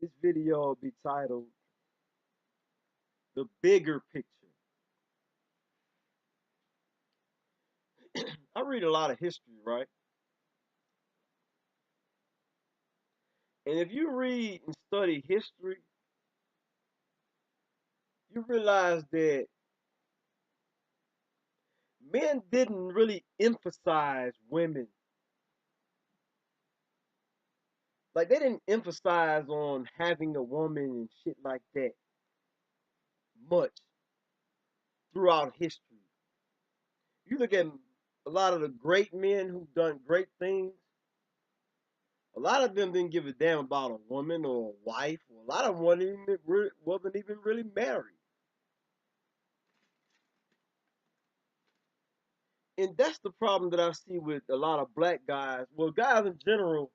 This video will be titled The Bigger Picture. I read a lot of history, right? And if you read and study history, you realize that men didn't really emphasize women. Like they didn't emphasize on having a woman and shit like that much throughout history. You look at a lot of the great men who've done great things, a lot of them didn't give a damn about a woman or a wife. Or a lot of them wasn't even really married. And that's the problem that I see with a lot of black guys. Well, guys in general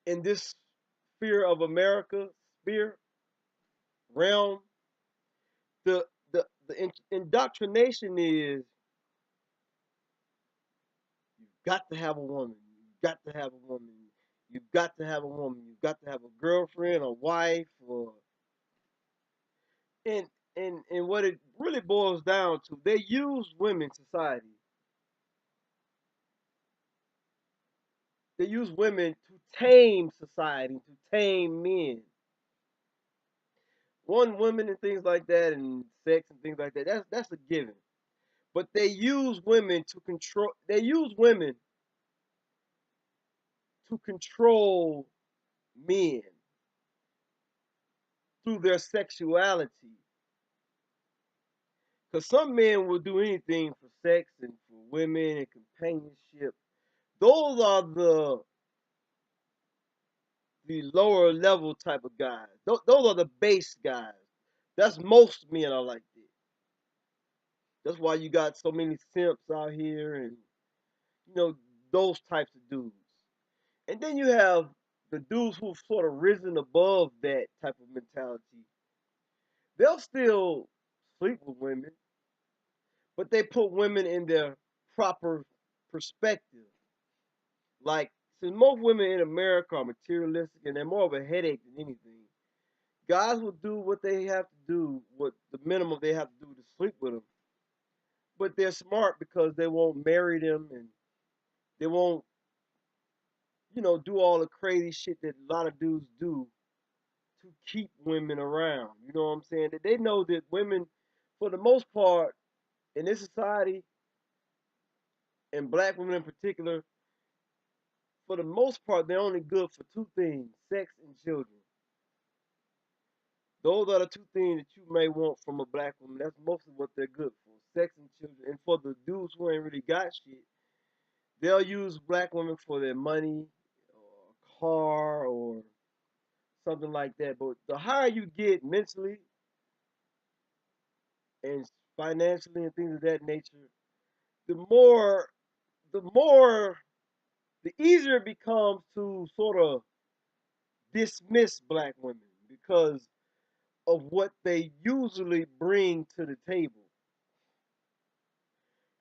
in this sphere of America, sphere, realm, the indoctrination is you've got to have a woman. You've got to have a woman. You've got to have a woman. You've got to have a girlfriend, a wife, or and and what it really boils down to, they use women society. They use women to tame society, to tame men. One women and things like that, and sex and things like that. That's a given. But they use women to control. They use women to control men through their sexuality. Because some men will do anything for sex and for women and companionship. Those are the lower level type of guys. Those are the base guys. That's most men are like this. That's why you got so many simps out here and you know those types of dudes. And then you have the dudes who've sort of risen above that type of mentality. They'll still sleep with women, but they put women in their proper perspective. Like, since most women in America are materialistic and they're more of a headache than anything, guys will do what they have to do, what the minimum they have to do to sleep with them. But they're smart because they won't marry them and they won't, do all the crazy shit that a lot of dudes do to keep women around. You know what I'm saying? That they know that women, for the most part, in this society, and black women in particular, for the most part, they're only good for two things: sex and children. Those are the two things that you may want from a black woman. That's mostly what they're good for: sex and children. And for the dudes who ain't really got shit, they'll use black women for their money, or a car, or something like that. But the higher you get mentally and financially and things of that nature, the more, the more, the easier it becomes to sort of dismiss black women because of what they usually bring to the table.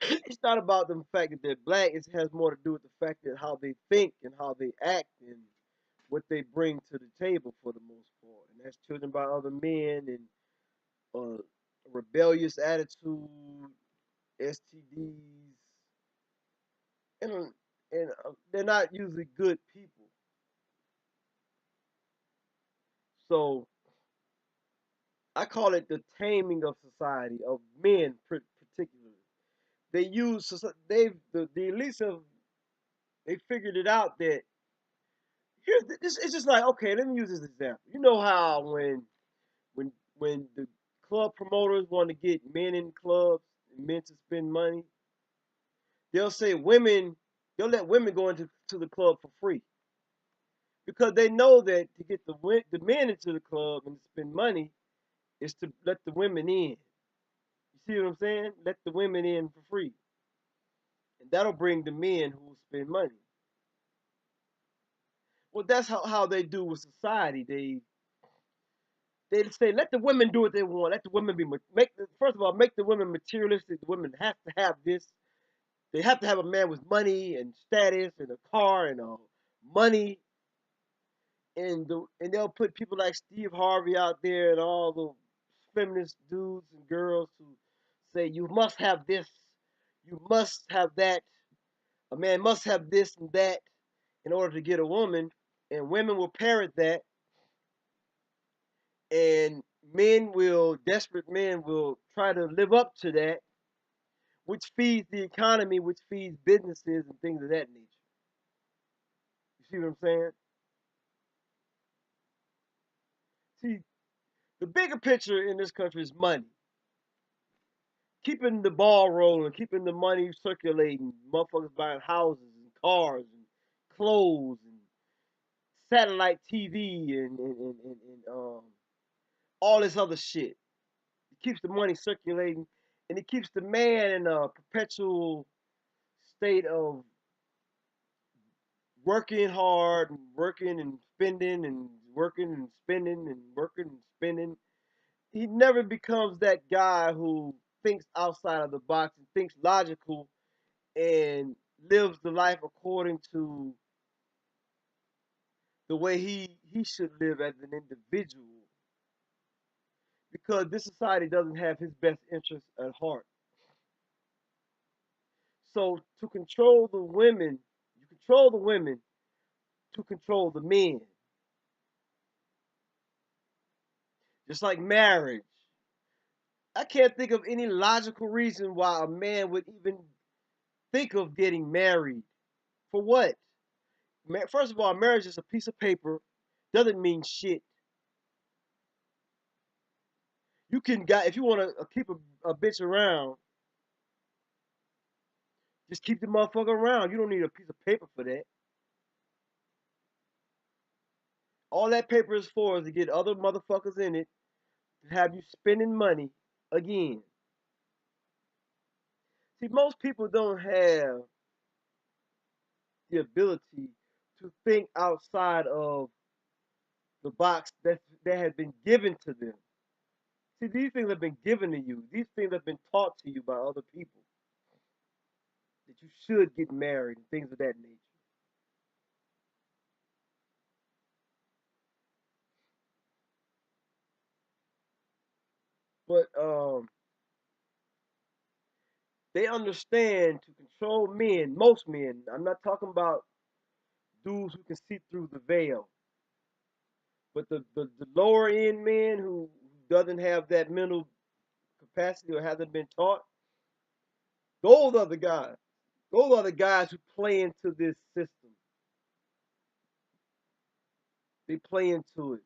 It's not about the fact that they're black. It has more to do with the fact that how they think and how they act and what they bring to the table for the most part. And that's children by other men and rebellious attitude, STDs, and they're not usually good people. So I call it the taming of society of men, particularly. They use they've the elites have they figured it out that here this it's just like, okay, let me use this example. You know how when the club promoters want to get men in clubs and men to spend money, they'll say women they'll let women go into to the club for free because they know that to get the men into the club and to spend money is to let the women in. You see what I'm saying? Let the women in for free, and that'll bring the men who will spend money. Well, that's how they do with society. They say let the women do what they want. Let the women be first of all make the women materialistic. The women have to have this. They have to have a man with money and status and a car and money. and they'll put people like Steve Harvey out there and all the feminist dudes and girls who say you must have this, you must have that, a man must have this and that in order to get a woman, and women will parrot that, and desperate men will try to live up to that, which feeds the economy, which feeds businesses and things of that nature. You see what I'm saying? See, the bigger picture in this country is money. Keeping the ball rolling, keeping the money circulating, motherfuckers buying houses and cars and clothes and satellite TV and all this other shit. It keeps the money circulating and it keeps the man in a perpetual state of working hard and working and spending and working and spending and working and spending. He never becomes that guy who thinks outside of the box and thinks logical and lives the life according to the way he should live as an individual because this society doesn't have his best interests at heart. So to control the women, you control the women to control the men. Just like marriage. I can't think of any logical reason why a man would even think of getting married. For what? First of all, marriage is a piece of paper. Doesn't mean shit. You can got if you want to keep a bitch around, just keep the motherfucker around. You don't need a piece of paper for that. All that paper is for is to get other motherfuckers in it to have you spending money again. See, most people don't have the ability to think outside of the box that has been given to them. See, these things have been given to you. These things have been taught to you by other people that you should get married and things of that nature. But they understand to control men, most men. I'm not talking about dudes who can see through the veil, but the lower end men who doesn't have that mental capacity or hasn't been taught, those are the guys. Those are the guys who play into this system. They play into it.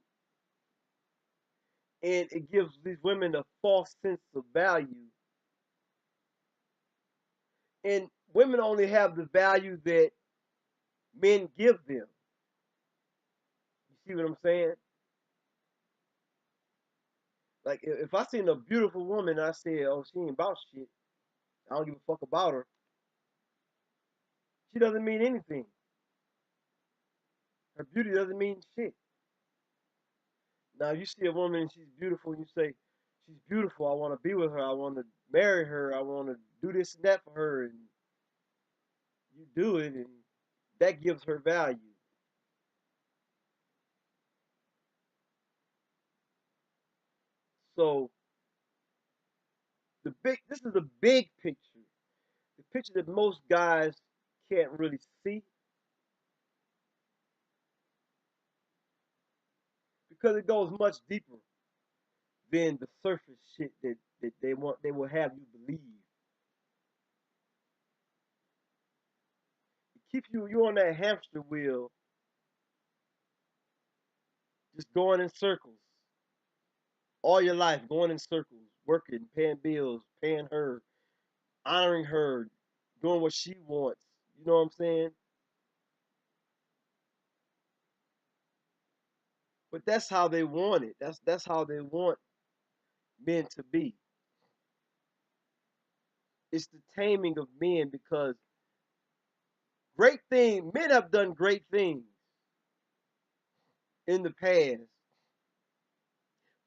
And it gives these women a false sense of value. And women only have the value that men give them. You see what I'm saying? Like if I seen a beautiful woman, I say, "Oh, she ain't about shit. I don't give a fuck about her." She doesn't mean anything. Her beauty doesn't mean shit. Now, you see a woman and she's beautiful, and you say, "She's beautiful. I want to be with her. I want to marry her. I want to do this and that for her," and you do it, and that gives her value. So this is the big picture, the picture that most guys can't really see because it goes much deeper than the surface shit that they will have you believe. It keeps you on that hamster wheel, just going in circles all your life, going in circles, working, paying bills, paying her, honoring her, doing what she wants. You know what I'm saying? But that's how they want it. That's how they want men to be. It's the taming of men because men have done great things in the past.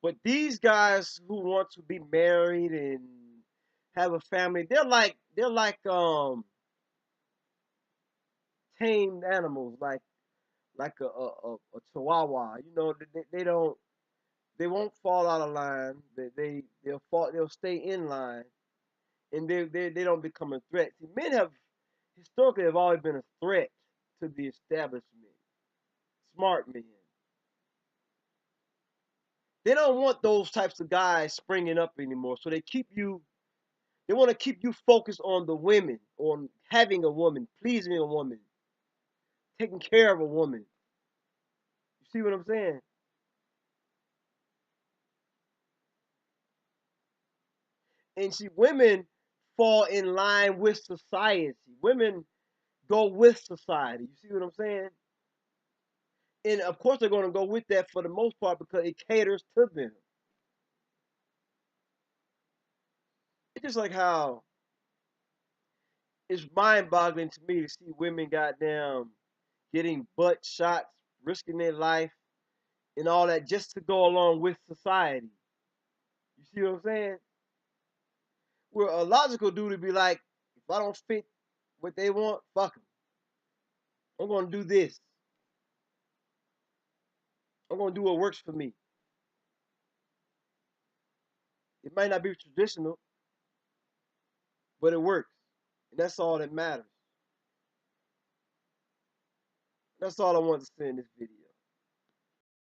But these guys who want to be married and have a family, they're like tamed animals, like a chihuahua. You know, they don't, they won't fall out of line. They'll stay in line, and they don't become a threat. See, men have historically have always been a threat to the establishment. Smart men. They don't want those types of guys springing up anymore. So they keep you. They want to keep you focused on the women, on having a woman, pleasing a woman, taking care of a woman. You see what I'm saying? And see, women fall in line with society. Women go with society. You see what I'm saying? And of course, they're going to go with that for the most part because it caters to them. It's just like how it's mind-boggling to me to see women goddamn getting butt shots, risking their life, and all that just to go along with society. You see what I'm saying? Where a logical dude would be like, if I don't fit what they want, fuck them. I'm going to do this. I'm going to do what works for me. It might not be traditional, but it works. And that's all that matters. That's all I want to say in this video.